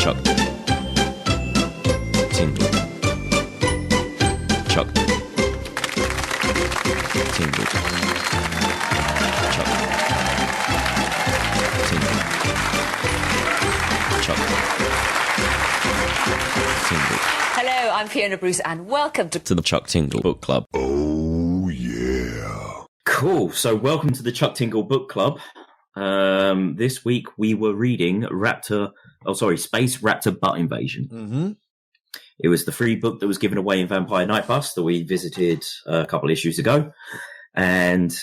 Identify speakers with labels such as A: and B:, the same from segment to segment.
A: Chuck. Tingle. Chuck. Tingle. Chuck. Tingle. Chuck. Tingle.
B: Hello, I'm Fiona Bruce, and welcome to
A: the Chuck Tingle Book Club.
C: Oh, yeah.
A: Cool. So welcome to the Chuck Tingle Book Club. This week we were reading Space Raptor Butt Invasion.
C: Mm-hmm.
A: It was the free book that was given away in Vampire Night Bus that we visited a couple of issues ago. And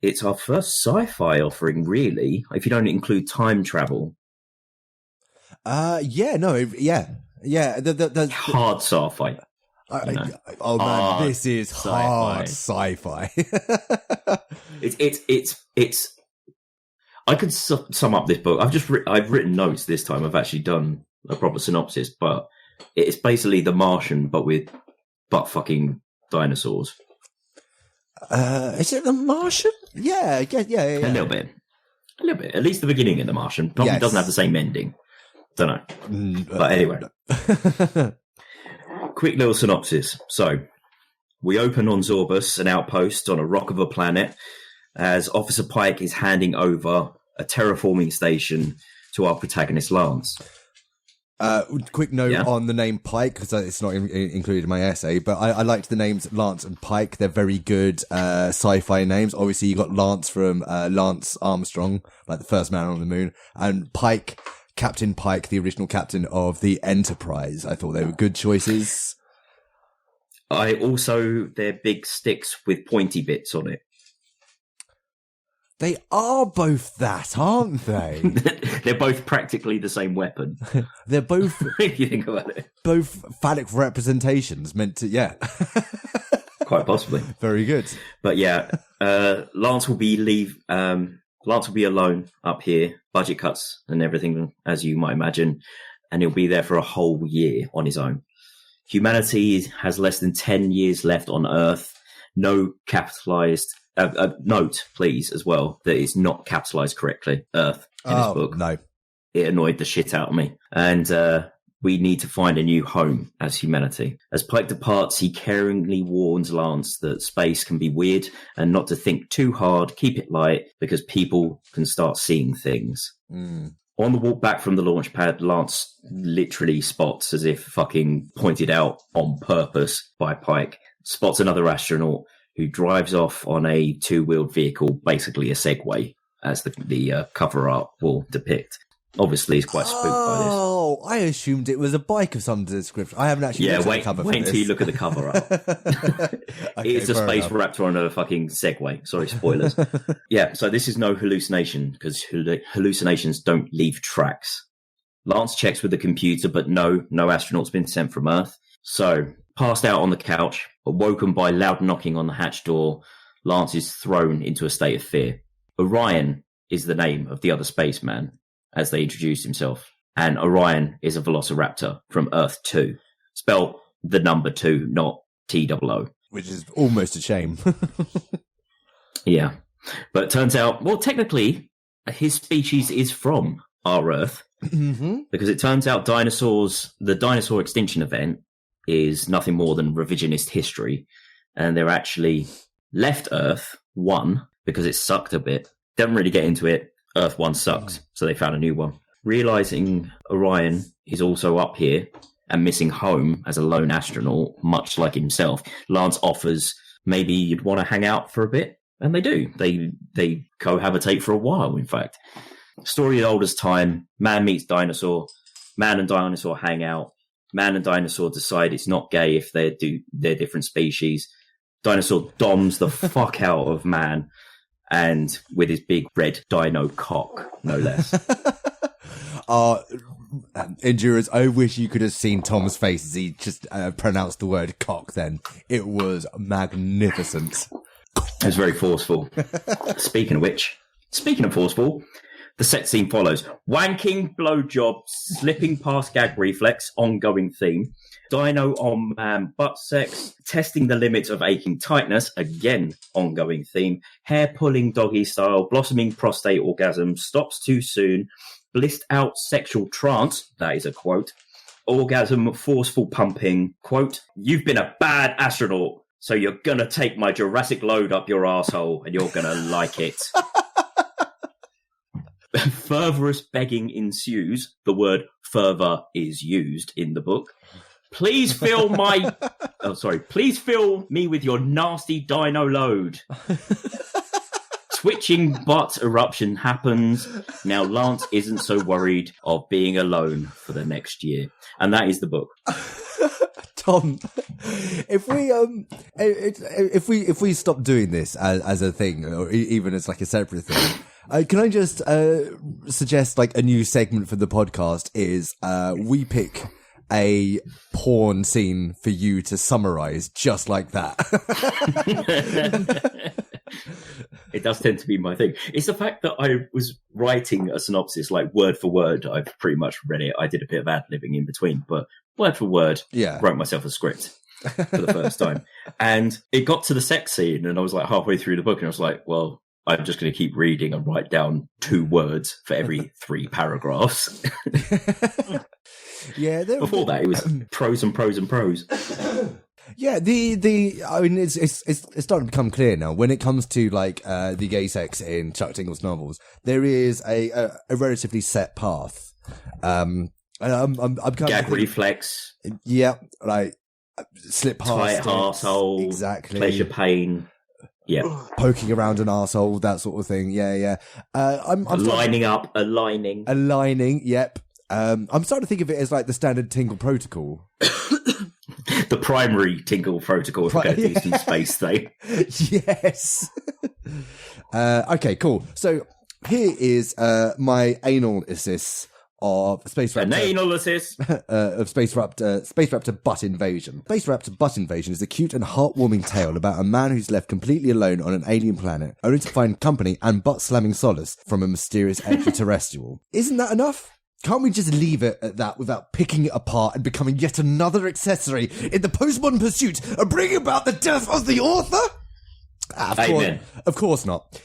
A: it's our first sci-fi offering, really, if you don't include time travel.
C: Yeah. The
A: hard sci-fi.
C: This is hard sci-fi.
A: It's. I could sum up this book. I've written notes this time. I've actually done a proper synopsis, but it's basically The Martian, but with butt fucking dinosaurs.
C: Is it The Martian? Yeah.
A: A little bit. At least the beginning of The Martian. Probably doesn't have the same ending. Don't know. But anyway. Quick little synopsis. So, we open on Zorbus, an outpost on a rock of a planet, as Officer Pike is handing over a terraforming station to our protagonist, Lance.
C: Quick note on the name Pike, because it's not included in my essay, but I liked the names Lance and Pike. They're very good sci-fi names. Obviously, you got Lance from Lance Armstrong, like the first man on the moon, and Pike, Captain Pike, the original captain of the Enterprise. I thought they were good choices.
A: They're big sticks with pointy bits on it.
C: They are both that, aren't they?
A: They're both practically the same weapon.
C: They're both,
A: if you think about it,
C: both phallic representations meant to,
A: quite possibly.
C: Very good.
A: But Lance will be alone up here, budget cuts and everything, as you might imagine, and he'll be there for a whole year on his own. Humanity has less than 10 years left on Earth. No capitalized. Note, please, as well, that it's not capitalized correctly, Earth, in this book.
C: No.
A: It annoyed the shit out of me. And we need to find a new home as humanity. As Pike departs, he caringly warns Lance that space can be weird and not to think too hard, keep it light, because people can start seeing things.
C: Mm.
A: On the walk back from the launch pad, Lance literally spots, as if fucking pointed out on purpose by Pike, spots another astronaut who drives off on a two-wheeled vehicle, basically a Segway, as the cover art will depict. Obviously, he's quite spooked by this.
C: Oh, I assumed it was a bike of some description. I haven't actually looked at the cover for this.
A: Wait until you look at the cover art.
C: Okay,
A: it's a space
C: enough.
A: Raptor on a fucking Segway. Sorry, spoilers. So this is no hallucination, because hallucinations don't leave tracks. Lance checks with the computer, but no astronaut's been sent from Earth. So, passed out on the couch, but woken by loud knocking on the hatch door, Lance is thrown into a state of fear. Orion is the name of the other spaceman, as they introduce himself. And Orion is a velociraptor from Earth 2. Spelled the number 2, not T-O-O.
C: Which is almost a shame.
A: Yeah. But it turns out, well, technically, his species is from our Earth.
C: Mm-hmm.
A: Because it turns out the dinosaur extinction event is nothing more than revisionist history. And they're actually left Earth 1 because it sucked a bit. Don't really get into it. Earth 1 sucks. So they found a new one. Realizing Orion is also up here and missing home as a lone astronaut, much like himself, Lance offers maybe you'd want to hang out for a bit. And they do. They cohabitate for a while, in fact. Story as old as time. Man meets dinosaur. Man and dinosaur hang out. Man and dinosaur decide it's not gay if they're different species. Dinosaur doms the fuck out of man, and with his big red dino cock, no less.
C: Endurance, I wish you could have seen Tom's face as he just pronounced the word cock then. It was magnificent.
A: It was very forceful. Speaking of forceful, the set scene follows. Wanking, blowjob, slipping past gag reflex, ongoing theme. Dino on man, butt sex, testing the limits of aching tightness, again, ongoing theme. Hair pulling doggy style, blossoming prostate orgasm, stops too soon. blissed out sexual trance, that is a quote, orgasm, forceful pumping, quote, you've been a bad astronaut, so you're gonna take my Jurassic load up your asshole and you're gonna like it. Fervorous begging ensues. The word fervor is used in the book. Please fill me with your nasty dino load. Twitching butt eruption happens. Now Lance isn't so worried of being alone for the next year. And that is the book.
C: Tom, if we stop doing this as a thing, or even as like a separate thing, can I just suggest like a new segment for the podcast is we pick a porn scene for you to summarize just like that.
A: It does tend to be my thing. It's the fact that I was writing a synopsis like word for word. I've pretty much read it. I did a bit of ad-libbing in between, but word for word, wrote myself a script for the first time. And it got to the sex scene and I was like halfway through the book and I was like, well, I'm just going to keep reading and write down 2 words for every 3 paragraphs.
C: Yeah.
A: Before that, it was prose and prose and prose.
C: Yeah, I mean, it's starting to become clear now. When it comes to like the gay sex in Chuck Tingle's novels, there is a relatively set path. And I'm kind
A: gag reflex.
C: Yeah, like slip past
A: tight arsehole,
C: exactly.
A: Pleasure pain. Yeah,
C: poking around an arsehole, that sort of thing. Yeah. I'm
A: lining up, aligning.
C: Yep. I'm starting to think of it as like the standard Tingle protocol.
A: The primary Tingle protocol if we're going to do some space thing.
C: Yes. Okay, cool. So here is my analysis of Space Raptor.
A: An analysis
C: of Space Raptor Butt Invasion. Space Raptor Butt Invasion is a cute and heartwarming tale about a man who's left completely alone on an alien planet, only to find company and butt-slamming solace from a mysterious extraterrestrial. Isn't that enough? Can't we just leave it at that without picking it apart and becoming yet another accessory in the postmodern pursuit of bringing about the death of the author? Of course not.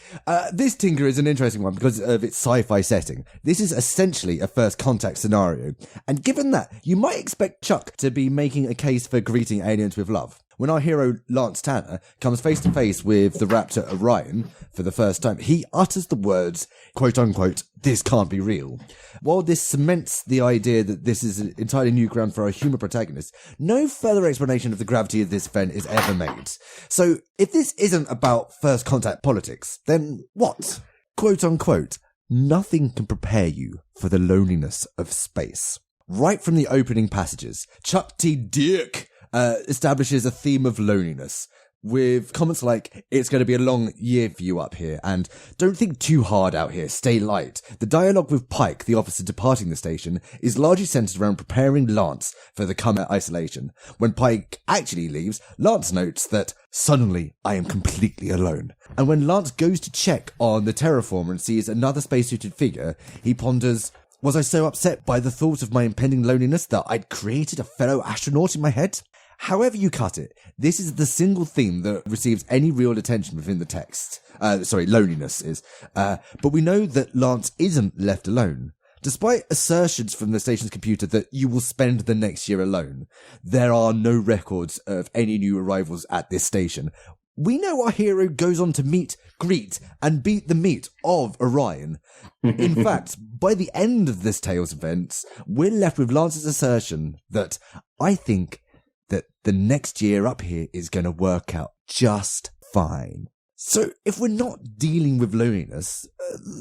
C: This Tinker is an interesting one because of its sci-fi setting. This is essentially a first contact scenario. And given that, you might expect Chuck to be making a case for greeting aliens with love. When our hero, Lance Tanner, comes face to face with the Raptor Orion for the first time, he utters the words, quote unquote, "This can't be real." While this cements the idea that this is an entirely new ground for our human protagonist, no further explanation of the gravity of this event is ever made. So, if this isn't about first contact politics, then what? Quote unquote, "Nothing can prepare you for the loneliness of space." Right from the opening passages, Chuck T. Dick establishes a theme of loneliness, with comments like, "It's going to be a long year for you up here," and "Don't think too hard out here, stay light." The dialogue with Pike, the officer departing the station, is largely centered around preparing Lance for the coming isolation. When Pike actually leaves, Lance notes that, "Suddenly, I am completely alone." And when Lance goes to check on the terraformer and sees another spacesuited figure, he ponders, "Was I so upset by the thought of my impending loneliness that I'd created a fellow astronaut in my head?" However you cut it, this is the single theme that receives any real attention within the text. Loneliness is. But we know that Lance isn't left alone. Despite assertions from the station's computer that you will spend the next year alone, there are no records of any new arrivals at this station. We know our hero goes on to meet, greet, and beat the meat of Orion. In fact, by the end of this tale's events, we're left with Lance's assertion that, "I think that the next year up here is going to work out just fine." So if we're not dealing with loneliness,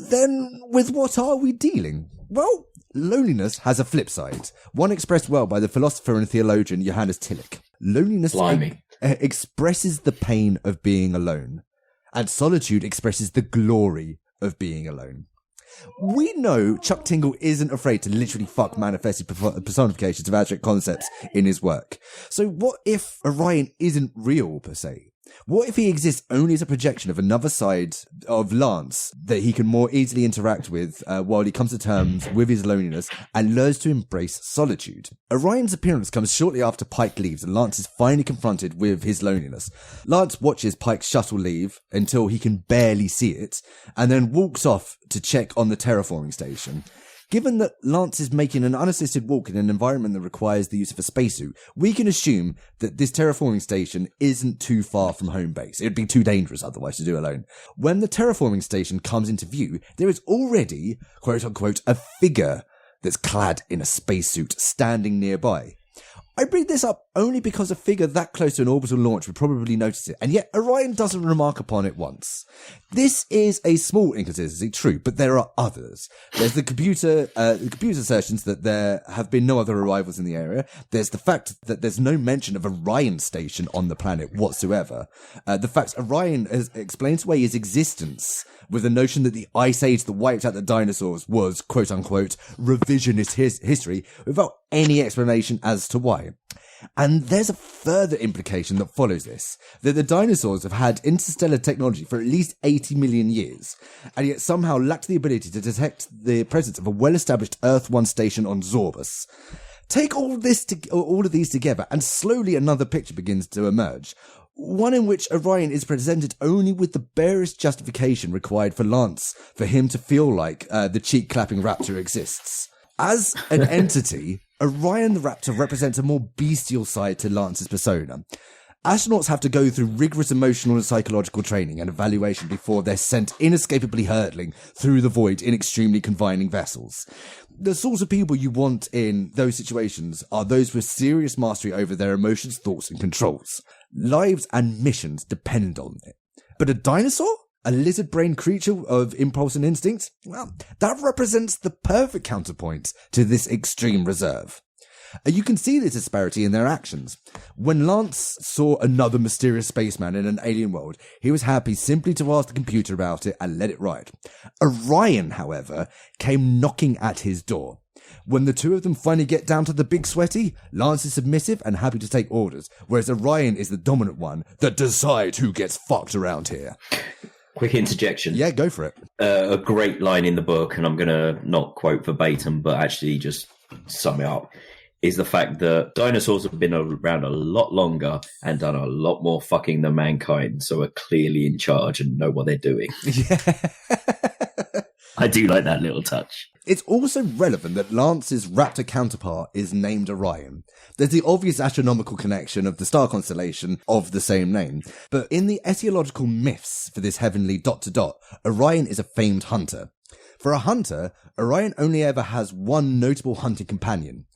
C: then with what are we dealing? Well, loneliness has a flip side, one expressed well by the philosopher and theologian Johannes Tillich. Loneliness expresses the pain of being alone, and solitude expresses the glory of being alone. We know Chuck Tingle isn't afraid to literally fuck manifested personifications of abstract concepts in his work. So what if Orion isn't real per se? What if he exists only as a projection of another side of Lance that he can more easily interact with while he comes to terms with his loneliness and learns to embrace solitude? Orion's appearance comes shortly after Pike leaves and Lance is finally confronted with his loneliness. Lance watches Pike's shuttle leave until he can barely see it and then walks off to check on the terraforming station. Given that Lance is making an unassisted walk in an environment that requires the use of a spacesuit, we can assume that this terraforming station isn't too far from home base. It'd be too dangerous otherwise to do alone. When the terraforming station comes into view, there is already, quote unquote, a figure that's clad in a spacesuit standing nearby. I bring this up only because a figure that close to an orbital launch would probably notice it, and yet Orion doesn't remark upon it once. This is a small inconsistency, true, but there are others. There's the computer assertions that there have been no other arrivals in the area. There's the fact that there's no mention of Orion station on the planet whatsoever. The fact Orion has explains away his existence with the notion that the ice age that wiped out the dinosaurs was, quote unquote, revisionist history without any explanation as to why. And there's a further implication that follows this, that the dinosaurs have had interstellar technology for at least 80 million years, and yet somehow lacked the ability to detect the presence of a well-established Earth-1 station on Zorbus. Take all of these together, and slowly another picture begins to emerge. One in which Orion is presented only with the barest justification required for Lance for him to feel like the cheek-clapping Raptor exists. As an entity, Orion the Raptor represents a more bestial side to Lance's persona. Astronauts have to go through rigorous emotional and psychological training and evaluation before they're sent inescapably hurtling through the void in extremely confining vessels. The sorts of people you want in those situations are those with serious mastery over their emotions, thoughts, and controls. Lives and missions depend on it. But a dinosaur? A lizard-brained creature of impulse and instinct? Well, that represents the perfect counterpoint to this extreme reserve. You can see this disparity in their actions. When Lance saw another mysterious spaceman in an alien world, he was happy simply to ask the computer about it and let it ride. Orion, however, came knocking at his door. When the two of them finally get down to the big sweaty, Lance is submissive and happy to take orders, whereas Orion is the dominant one that decides who gets fucked around here.
A: Quick interjection.
C: Yeah, go for it.
A: A great line in the book, and I'm going to not quote verbatim, but actually just sum it up, is the fact that dinosaurs have been around a lot longer and done a lot more fucking than mankind, so are clearly in charge and know what they're doing.
C: Yeah.
A: I do like that little touch.
C: It's also relevant that Lance's Raptor counterpart is named Orion. There's the obvious astronomical connection of the star constellation of the same name, but in the etiological myths for this heavenly ... Orion is a famed hunter. For a hunter, Orion only ever has one notable hunting companion,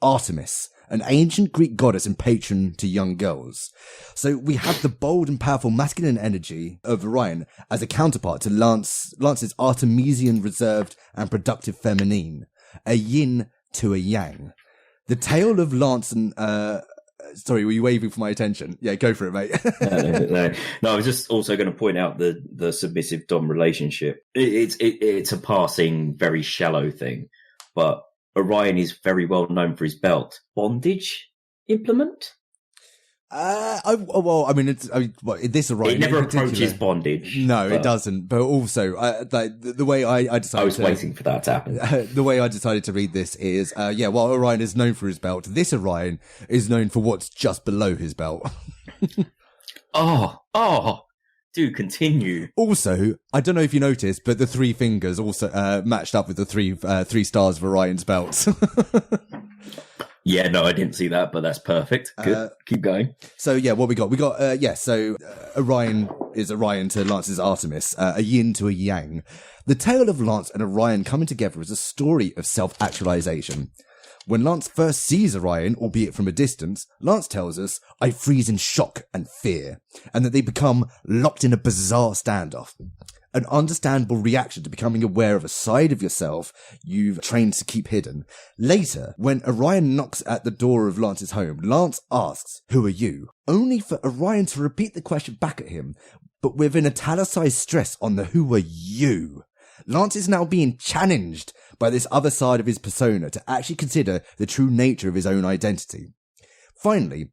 C: Artemis, an ancient Greek goddess and patron to young girls. So we have the bold and powerful masculine energy of Orion as a counterpart to Lance's Artemisian reserved and productive feminine, a yin to a yang. The tale of Lance and... sorry, were you waving for my attention? Yeah, go for it, mate.
A: No, I was just also going to point out the submissive dom relationship. It's a passing, very shallow thing, but Orion is very well known for his belt. Bondage implement?
C: This Orion...
A: It never approaches bondage.
C: No, it doesn't. But also, the way I decided...
A: I was waiting for that to happen.
C: The way I decided to read this is, while Orion is known for his belt, this Orion is known for what's just below his belt.
A: Do continue.
C: Also, I don't know if you noticed, but the three fingers also matched up with the three stars of Orion's belt.
A: Yeah, no, I didn't see that, but that's perfect. Good. Keep going.
C: So, what we got? Orion is Orion to Lance's Artemis, a yin to a yang. The tale of Lance and Orion coming together is a story of self-actualization. When Lance first sees Orion, albeit from a distance, Lance tells us, "I freeze in shock and fear," and that they become locked in a bizarre standoff. An understandable reaction to becoming aware of a side of yourself you've trained to keep hidden. Later, when Orion knocks at the door of Lance's home, Lance asks, "Who are you?" Only for Orion to repeat the question back at him, but with an italicized stress on the "who are you." Lance is now being challenged by this other side of his persona to actually consider the true nature of his own identity. Finally,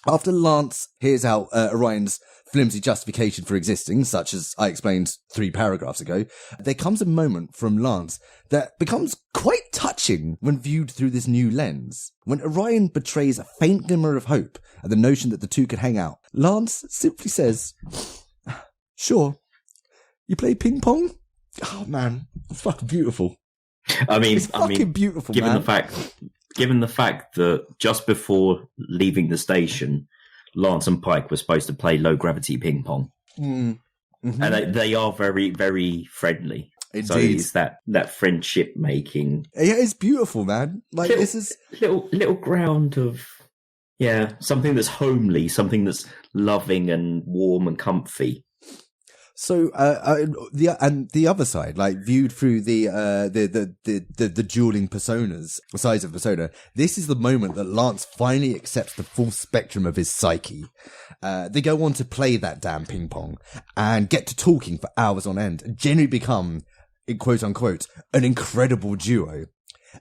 C: after Lance hears out Orion's flimsy justification for existing, such as I explained 3 paragraphs ago, there comes a moment from Lance that becomes quite touching when viewed through this new lens. When Orion betrays a faint glimmer of hope at the notion that the two could hang out, Lance simply says, "Sure. You play ping pong?" Oh man, it's fucking beautiful. It's fucking beautiful,
A: given
C: man.
A: the fact that just before leaving the station, Lance and Pike were supposed to play low gravity ping pong, and they are very, very friendly.
C: Indeed.
A: So it's that friendship making.
C: Yeah, it's beautiful, man. Like this is
A: little ground of something that's homely, something that's loving and warm and comfy.
C: So the other side, like viewed through the dueling personas, sides of persona, this is the moment that Lance finally accepts the full spectrum of his psyche. They go on to play that damn ping pong and get to talking for hours on end and generally become, in quote unquote, an incredible duo.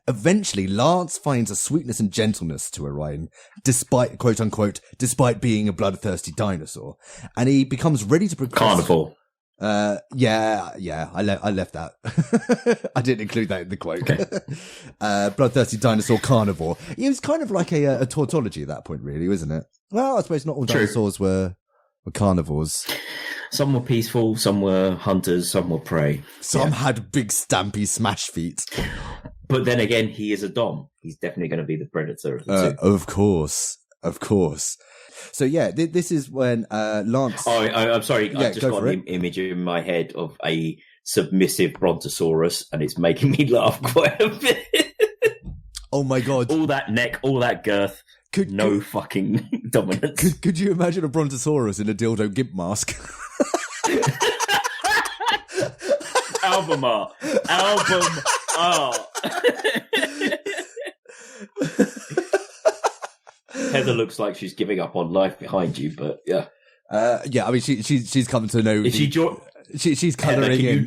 C: Eventually, Lance finds a sweetness and gentleness to Orion, despite, quote unquote, despite being a bloodthirsty dinosaur, and he becomes ready to progress.
A: Carnivore.
C: I left that. I didn't include that in the quote.
A: Okay.
C: Bloodthirsty dinosaur carnivore. It was kind of like a tautology at that point, really, wasn't it? Well, I suppose not all dinosaurs were carnivores.
A: Some were peaceful, some were hunters, some were prey.
C: Some had big stampy smash feet.
A: But then again, he is a dom. He's definitely going to be the predator of the two.
C: Of course. So this is when Lance.
A: Oh, I'm sorry. I just got an image in my head of a submissive brontosaurus, and it's making me laugh quite a bit.
C: Oh my god!
A: All that neck, all that girth, no fucking dominance.
C: Could you imagine a brontosaurus in a dildo gimp mask?
A: Album art. Heather looks like she's giving up on life behind you, but yeah.
C: I mean, she's come to know. She's colouring in.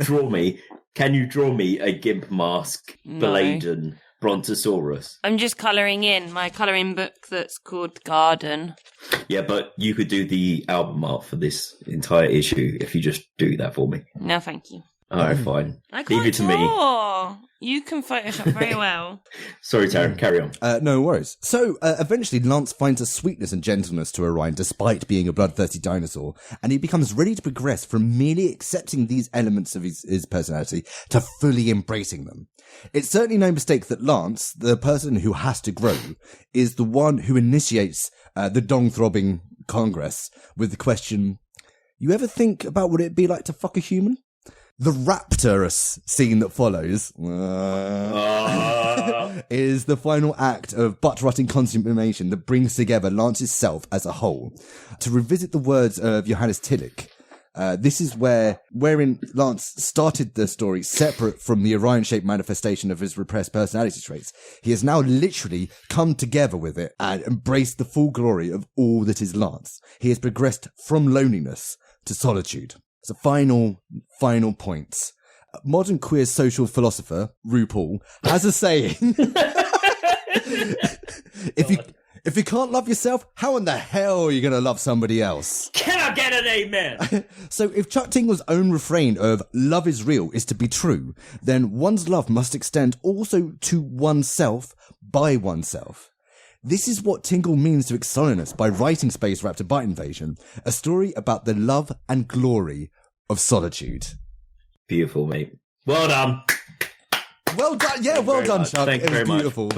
A: Can you draw me a gimp mask beladen brontosaurus?
D: I'm just colouring in my colouring book that's called Garden.
A: Yeah, but you could do the album art for this entire issue if you just do that for me.
D: No, thank you.
A: All right, fine.
D: I can't
A: Leave it to me.
D: You can Photoshop very well.
A: Sorry, Taryn, carry on.
C: No worries. So, eventually Lance finds a sweetness and gentleness to Orion despite being a bloodthirsty dinosaur, and he becomes ready to progress from merely accepting these elements of his personality to fully embracing them. It's certainly no mistake that Lance, the person who has to grow, is the one who initiates the dong-throbbing Congress with the question, you ever think about what it'd be like to fuck a human? The raptorous scene that follows is the final act of butt-rotting consummation that brings together Lance's self as a whole. To revisit the words of Johannes Tillich, this is wherein Lance started the story separate from the Orion-shaped manifestation of his repressed personality traits. He has now literally come together with it and embraced the full glory of all that is Lance. He has progressed from loneliness to solitude. So final points. Modern queer social philosopher, RuPaul, has a saying. If you can't love yourself, how in the hell are you going to love somebody else?
A: Can I get an amen?
C: So if Chuck Tingle's own refrain of love is real is to be true, then one's love must extend also to oneself by oneself. This is what Tingle means to Exolinus by writing Space Raptor Bite Invasion, a story about the love and glory of solitude.
A: Beautiful, mate. Well done.
C: Well done. Yeah, well done, Chuck.
A: Thank you very much.
C: Beautiful.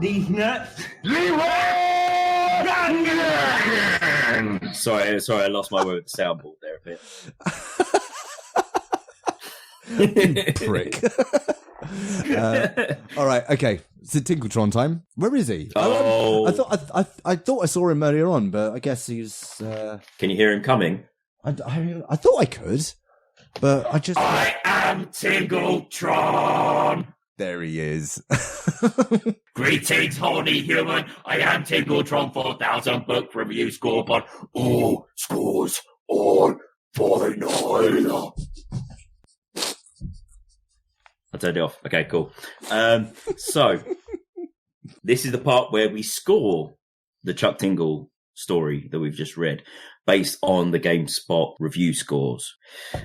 A: These nuts. Sorry, I lost my word with the soundboard there a bit.
C: Prick. All right, okay. It's Tinkletron time. Where is he?
A: Oh,
C: I thought I saw him earlier on, but I guess he's.
A: Can you hear him coming?
C: I thought I could, but
A: I am Tingletron.
C: There he is.
A: Greetings, horny human. I am Tingletron 4000 book review scoreboard. All scores on final. I turned it off. Okay, cool. So this is the part where we score the Chuck Tingle story that we've just read based on the GameSpot review scores.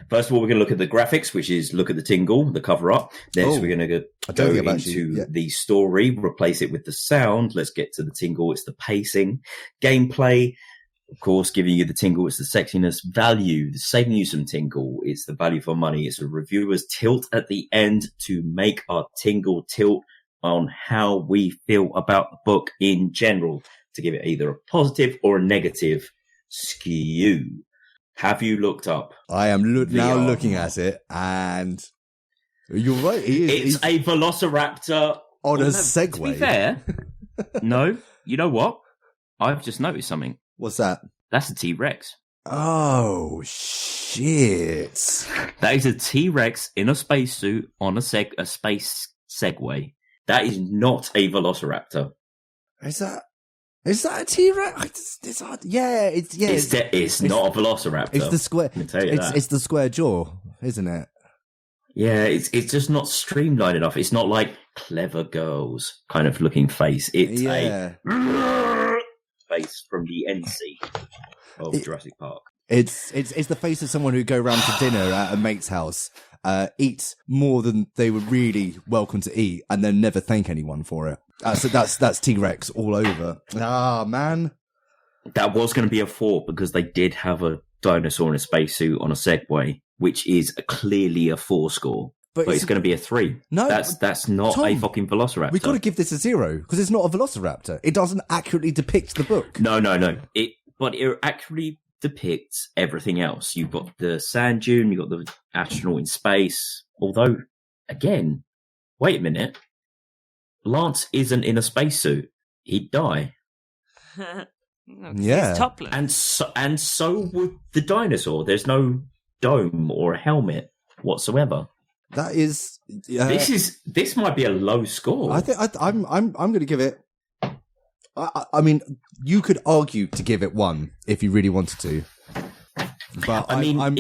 A: First of all, we're going to look at the graphics, which is look at the Tingle, the cover up. Next, we're going to go into the story, replace it with the sound. Let's get to the Tingle. It's the pacing, gameplay, Of course, giving you the tingle, it's the sexiness value, saving you some tingle, it's the value for money, it's a reviewer's tilt at the end to make our tingle tilt on how we feel about the book in general, to give it either a positive or a negative skew. Have you looked up?
C: I am now looking at it, and you're right.
A: It's a velociraptor
C: on a Segway.
A: To be fair, no, you know what? I've just noticed something.
C: What's that?
A: That's a T-Rex.
C: Oh, shit.
A: That is a T-Rex in a spacesuit on a space Segway. That is not a velociraptor.
C: Is that a T-Rex? It's not a
A: velociraptor.
C: It's the square.
A: I can tell you that.
C: It's the square jaw, isn't it?
A: Yeah, it's just not streamlined enough. It's not like clever girls kind of looking face. It's a face from the NC of Jurassic Park.
C: It's the face of someone who go round to dinner at a mate's house, eat more than they were really welcome to eat, and then never thank anyone for it. So that's T-Rex all over. Ah, man.
A: That was going to be a 4 because they did have a dinosaur in a spacesuit on a Segway, which is clearly a 4 score. But it's going to be a 3. No, that's not Tom, a fucking velociraptor.
C: We've got to give this a 0 because it's not a velociraptor. It doesn't accurately depict the book.
A: No. But it accurately depicts everything else. You've got the sand dune, you've got the astronaut in space. Although, again, wait a minute. Lance isn't in a spacesuit. He'd die.
C: Yeah.
D: He's topless.
A: And so would the dinosaur. There's no dome or a helmet whatsoever.
C: That is.
A: This might be a low score.
C: I think I'm going to give it. I mean, you could argue to give it 1 if you really wanted to, but I'm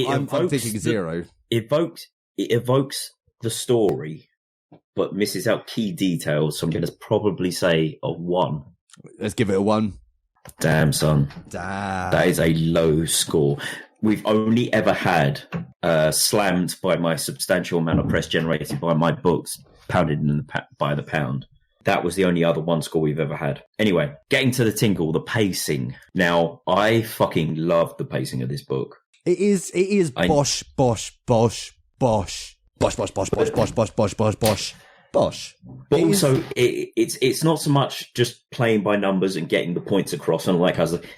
C: thinking 0.
A: It evokes the story, but misses out key details. So I'm going to probably say a 1.
C: Let's give it a 1.
A: Damn, son.
C: Damn.
A: That is a low score. We've only ever had slammed by my substantial amount of press generated by my books, pounded by the pound. That was the only other 1 score we've ever had. Anyway, getting to the tingle, the pacing. Now, I fucking love the pacing of this book.
C: It is bosh, bosh, bosh, bosh. Bosh, bosh, bosh, bosh, bosh, bosh, bosh, bosh, bosh. Bosh.
A: But also, it's not so much just playing by numbers and getting the points across. And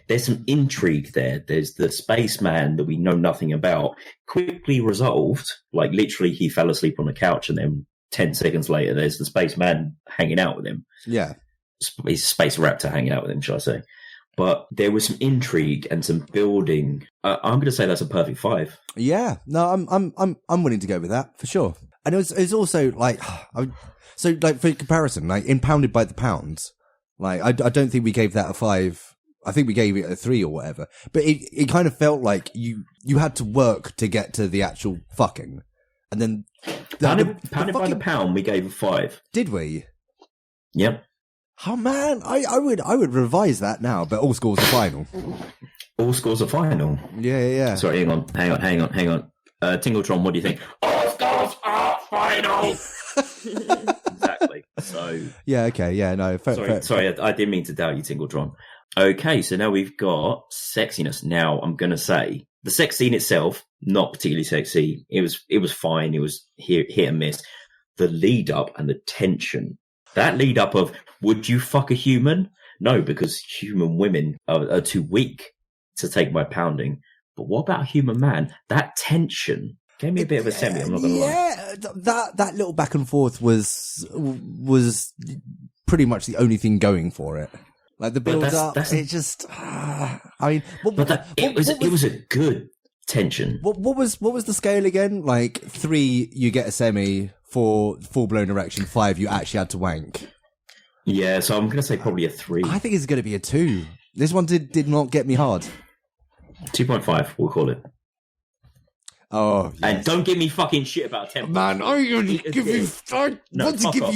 A: there's some intrigue there. There's the spaceman that we know nothing about, quickly resolved. Like literally, he fell asleep on the couch, and then 10 seconds later, there's the spaceman hanging out with him.
C: Yeah,
A: he's a space raptor hanging out with him, shall I say? But there was some intrigue and some building. I'm going to say that's a perfect 5.
C: Yeah, no, I'm willing to go with that for sure. And it's also like, so like for comparison, like impounded by the pounds, like I don't think we gave that a 5. I think we gave it a 3 or whatever. But it kind of felt like you had to work to get to the actual fucking, and then
A: pounded by the pound, we gave a 5.
C: Did we?
A: Yep.
C: Oh man, I would revise that now. But all scores are final.
A: All scores are final.
C: Yeah.
A: Sorry, hang on. Tingletron, what do you think? All scores are final. Exactly. So.
C: Yeah. Okay. Yeah. No.
A: Sorry. I didn't mean to doubt you, Tingletron. Okay. So now we've got sexiness. Now I'm going to say the sex scene itself, not particularly sexy. It was fine. It was hit and miss. The lead up and the tension. That lead up of, would you fuck a human? No, because human women are too weak to take my pounding. But what about a human man? That tension gave me a bit of a semi, I'm not going to lie.
C: Yeah, that little back and forth was pretty much the only thing going for it. Like the build up, it just, I mean,
A: it was a good tension.
C: What was the scale again? Like 3, you get a semi. 4, full-blown erection. 5, you actually had to wank.
A: Yeah, so I'm going to say probably a 3.
C: I think it's going to be a 2. This one did not get me hard.
A: 2.5, we'll call it.
C: Oh, yes.
A: And don't give me fucking shit about 10.
C: Man, I want to give you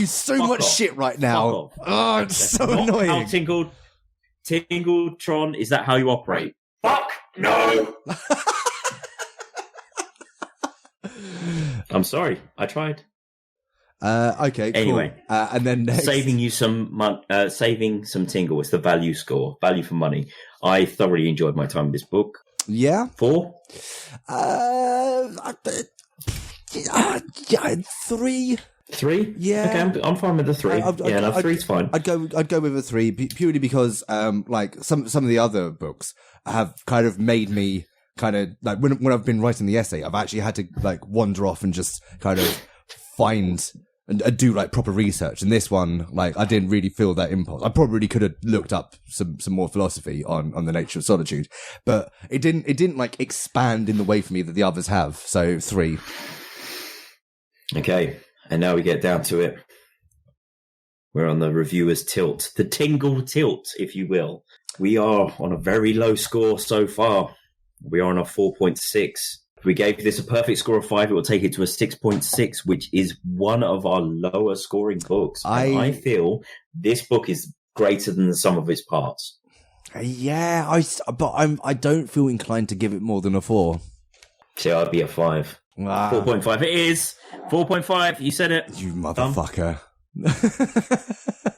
C: so much shit right now. Oh, it's so annoying.
A: How Tingletron, is that how you operate? Fuck no! I'm sorry, I tried.
C: Okay.
A: Anyway,
C: cool. And then next...
A: saving some Tingle. It's the value score, value for money. I thoroughly enjoyed my time with this book.
C: Yeah.
A: 4.
C: 3.
A: 3?
C: Yeah.
A: Okay, I'm fine with the 3. No, 3's fine.
C: I'd go with a 3 purely because, like some of the other books have kind of made me kind of like when I've been writing the essay, I've actually had to like wander off and just kind of find and do like proper research. And this one, like, I didn't really feel that impulse. I probably could have looked up some more philosophy on the nature of solitude, but it didn't like expand in the way for me that the others have. So 3.
A: Okay. And now we get down to it. We're on the reviewer's tilt, the Tingle tilt, if you will. We are on a very low score so far. We are on a 4.6. If we gave this a perfect score of 5, it will take it to a 6.6, which is one of our lower scoring books. I feel this book is greater than the sum of its parts.
C: Yeah, I don't feel inclined to give it more than a 4.
A: So I'd be a 5. 4.5. It is 4.5. You said it.
C: You motherfucker.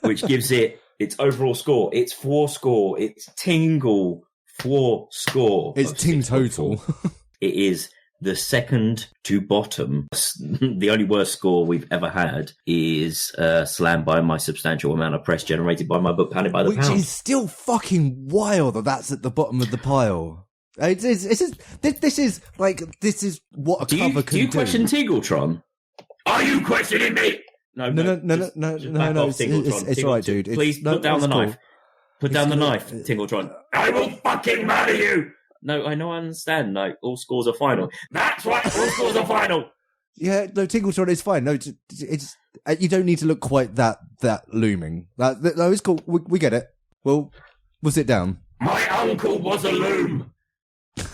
A: Which gives it its overall score. It's 4 score. It's Tingle 4 score.
C: It's Ting total.
A: It is the second to bottom. The only worst score we've ever had is slammed by my substantial amount of press generated by my book Panic by the Pound.
C: Which is still fucking wild that that's at the bottom of the pile. This is what a cover can do.
A: Do you question Tingletron? Are you questioning me? No.
C: It's all right, dude.
A: Please put down the knife. Put down the knife, Tingletron. I will fucking murder you. No, I understand. No, all scores are final. That's right, all scores are final.
C: Yeah, no, Tingletron is fine. No, it's you don't need to look quite that looming. No, it's cool. We get it. We'll sit down.
A: My uncle was a loom. Okay,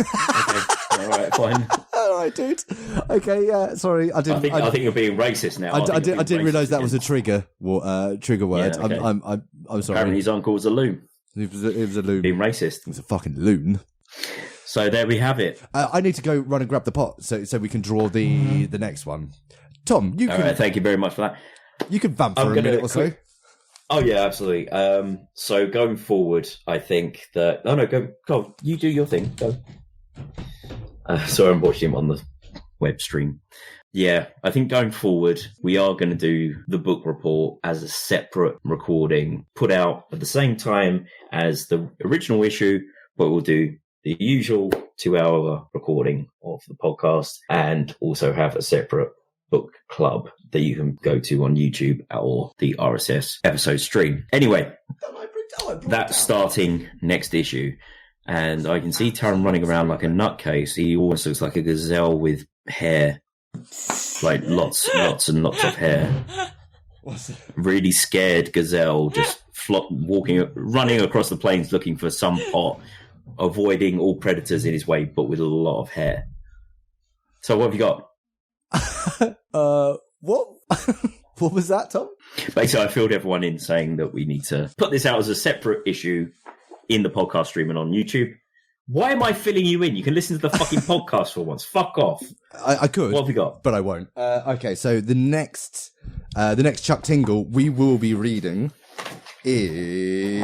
A: all right, fine.
C: All right, dude. Okay, yeah. Sorry, I think
A: you're being racist now.
C: I didn't realise that was a trigger word.
A: Yeah, okay.
C: I'm sorry.
A: Apparently, his uncle was a loom.
C: It was a loom.
A: Being racist.
C: It was a fucking loon.
A: So there we have it.
C: I need to go run and grab the pot so we can draw the next one. Tom, you can.
A: All right, thank you very much for that.
C: You can vamp for a minute or so.
A: Oh yeah, absolutely. So going forward, I think that go. You do your thing. Go. Sorry, I'm watching him on the web stream. Yeah, I think going forward, we are going to do the book report as a separate recording, put out at the same time as the original issue, but we'll do the usual 2-hour recording of the podcast and also have a separate book club that you can go to on YouTube or the RSS episode stream. Anyway, that's starting next issue. And I can see Taron running around like a nutcase. He almost looks like a gazelle with hair. Like lots and lots of hair. Really scared gazelle, just running across the plains looking for some pot, avoiding all predators in his way, but with a lot of hair. So what have you got?
C: What? What was that, Tom?
A: Basically, I filled everyone in saying that we need to put this out as a separate issue in the podcast stream and on YouTube. Why am I filling you in? You can listen to the fucking podcast for once. Fuck off.
C: I could.
A: What have we got?
C: But I won't. Okay, so the next Chuck Tingle we will be reading is...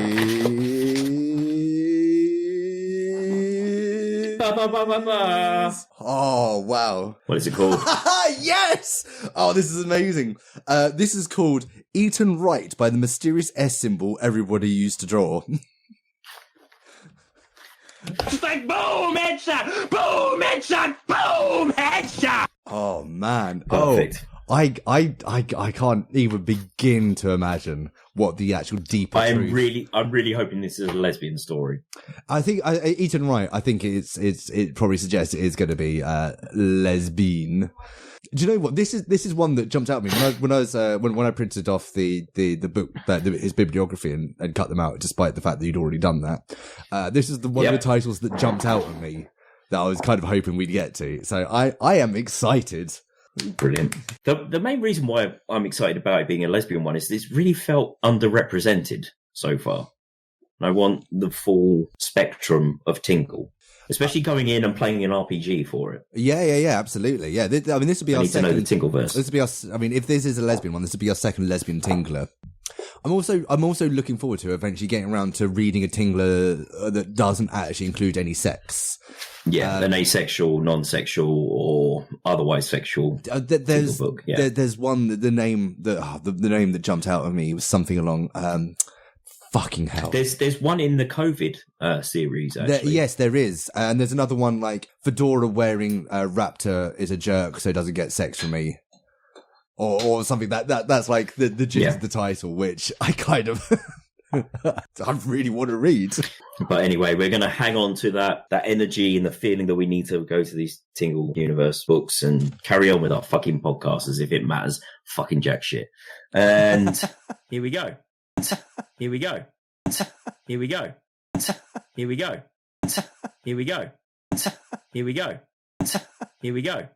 C: Oh, wow.
A: What is it called?
C: Yes! Oh, this is amazing. This is called Eaten Right by the mysterious S symbol everybody used to draw.
E: It's like boom, headshot, boom, headshot, boom, headshot.
C: Oh man!
A: Perfect.
C: Oh, I can't even begin to imagine what the actual deeper.
A: I'm really hoping this is a lesbian story.
C: I think Eaten Right. I think it probably suggests it is going to be lesbian. Do you know what this is one that jumped out at me when I printed off the book his bibliography and cut them out, despite the fact that you'd already done that. This is one of the titles that jumped out at me that I was kind of hoping we'd get to. So I am excited.
A: Brilliant. The main reason why I'm excited about it being a lesbian one is this really felt underrepresented so far. I want the full spectrum of Tingle. especially going in and playing an RPG for it.
C: Yeah, absolutely. Yeah, this would be our second.
A: To know the Tingleverse.
C: This would be if this is a lesbian one, this would be our second lesbian Tingler. I'm also looking forward to eventually getting around to reading a Tingler that doesn't actually include any sex.
A: Yeah, an asexual, non-sexual, or otherwise sexual book. Yeah.
C: There's one. The name that jumped out at me was something along. Fucking hell.
A: There's one in the COVID series. Actually,
C: yes, there is, and there's another one like Fedora wearing Raptor is a jerk, so doesn't get sex from me. Or something that's like the gist of the title, which I kind of I really want to read.
A: But anyway, we're going to hang on to that energy and the feeling that we need to go to these Tingle Universe books and carry on with our fucking podcast as if it matters fucking jack shit. And here we go. Here we go. Here we go. Here we go. Here we go. Here we go. Here we go.